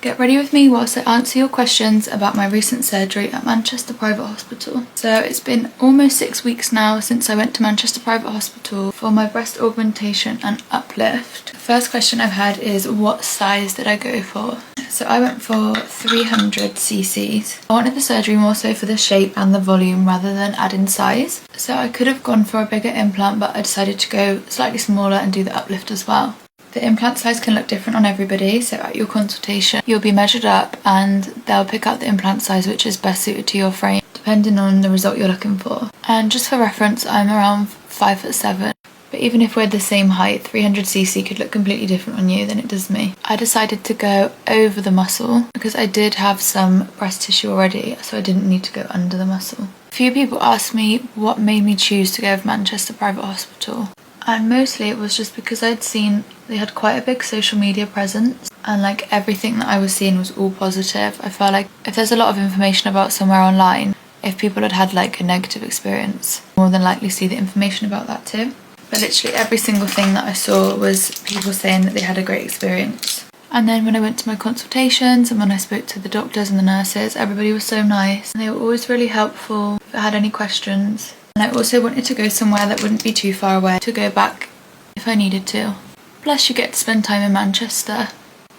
Get ready with me whilst I answer your questions about my recent surgery at Manchester Private Hospital. So it's been almost 6 weeks now since I went to Manchester Private Hospital for my breast augmentation and uplift. The first question I've had is, what size did I go for? So I went for 300 cc's. I wanted the surgery more so for the shape and the volume rather than add in size. So I could have gone for a bigger implant, but I decided to go slightly smaller and do the uplift as well. The implant size can look different on everybody, so at your consultation you'll be measured up and they'll pick out the implant size which is best suited to your frame, depending on the result you're looking for. And just for reference, I'm around 5'7", but even if we're the same height, 300cc could look completely different on you than it does me. I decided to go over the muscle because I did have some breast tissue already, so I didn't need to go under the muscle. A few people asked me what made me choose to go with Manchester Private Hospital. And mostly it was just because I'd seen they had quite a big social media presence and like everything that I was seeing was all positive. I felt like if there's a lot of information about somewhere online, if people had had like a negative experience, more than likely see the information about that too. But literally every single thing that I saw was people saying that they had a great experience. And then when I went to my consultations and when I spoke to the doctors and the nurses, everybody was so nice and they were always really helpful if I had any questions. And I also wanted to go somewhere that wouldn't be too far away to go back if I needed to. Plus you get to spend time in Manchester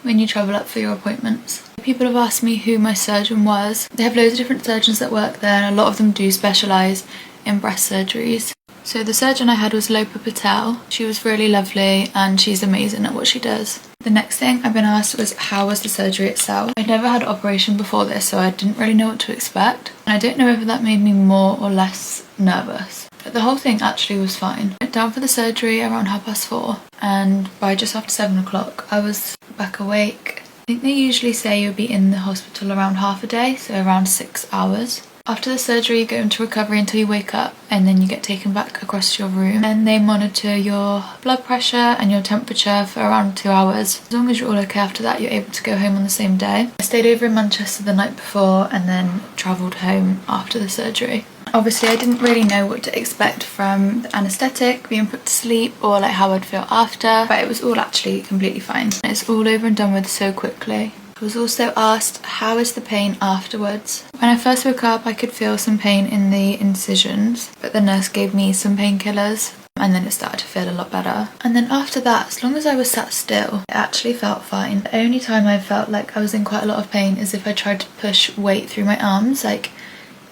when you travel up for your appointments. People have asked me who my surgeon was. They have loads of different surgeons that work there and a lot of them do specialise in breast surgeries. So the surgeon I had was Lopa Patel. She was really lovely and she's amazing at what she does. The next thing I've been asked was, how was the surgery itself? I'd never had an operation before this, so I didn't really know what to expect. And I don't know whether that made me more or less nervous. But the whole thing actually was fine. I went down for the surgery around 4:30 and by just after 7 o'clock I was back awake. I think they usually say you'll be in the hospital around half a day, so around 6 hours. After the surgery you go into recovery until you wake up and then you get taken back across to your room and they monitor your blood pressure and your temperature for around 2 hours. As long as you're all okay after that, you're able to go home on the same day. I stayed over in Manchester the night before and then travelled home after the surgery. Obviously I didn't really know what to expect from the anaesthetic, being put to sleep, or like how I'd feel after, but it was all actually completely fine. It's all over and done with so quickly. I was also asked, how is the pain afterwards? When I first woke up I could feel some pain in the incisions, but the nurse gave me some painkillers and then it started to feel a lot better. And then after that, as long as I was sat still, it actually felt fine. The only time I felt like I was in quite a lot of pain is if I tried to push weight through my arms, like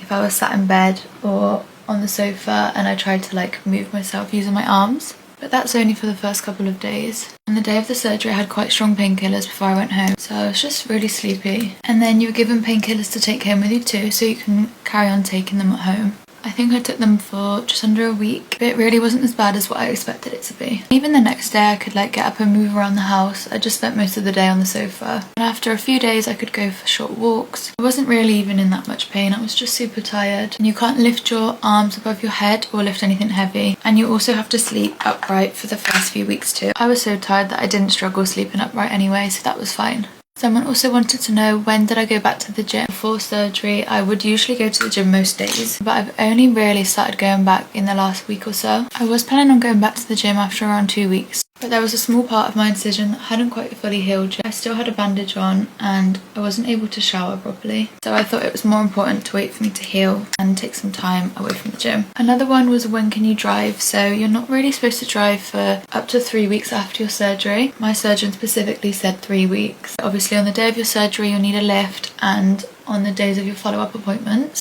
if I was sat in bed or on the sofa and I tried to like move myself using my arms. But that's only for the first couple of days. On the day of the surgery I had quite strong painkillers before I went home, so I was just really sleepy. And then you were given painkillers to take home with you too, so you can carry on taking them at home. I think I took them for just under a week, but it really wasn't as bad as what I expected it to be. Even the next day I could like get up and move around the house. I just spent most of the day on the sofa. And after a few days I could go for short walks. I wasn't really even in that much pain, I was just super tired. And you can't lift your arms above your head or lift anything heavy. And you also have to sleep upright for the first few weeks too. I was so tired that I didn't struggle sleeping upright anyway, so that was fine. Someone also wanted to know, when did I go back to the gym? Before surgery I would usually go to the gym most days, but I've only really started going back in the last week or so. I was planning on going back to the gym after around 2 weeks, but there was a small part of my incision that hadn't quite fully healed yet. I still had a bandage on and I wasn't able to shower properly, so I thought it was more important to wait for me to heal and take some time away from the gym. Another one was, when can you drive? So you're not really supposed to drive for up to 3 weeks after your surgery. My surgeon specifically said 3 weeks. Obviously on the day of your surgery you'll need a lift, and on the days of your follow-up appointments.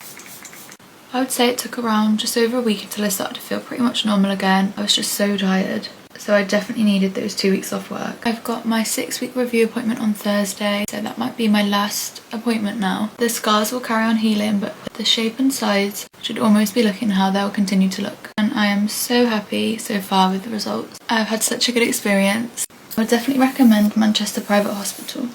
I would say it took around just over a week until I started to feel pretty much normal again. I was just so tired. So I definitely needed those 2 weeks off work. I've got my 6-week review appointment on Thursday, so that might be my last appointment now. The scars will carry on healing, but the shape and size should almost be looking how they'll continue to look. And I am so happy so far with the results. I've had such a good experience. I would definitely recommend Manchester Private Hospital.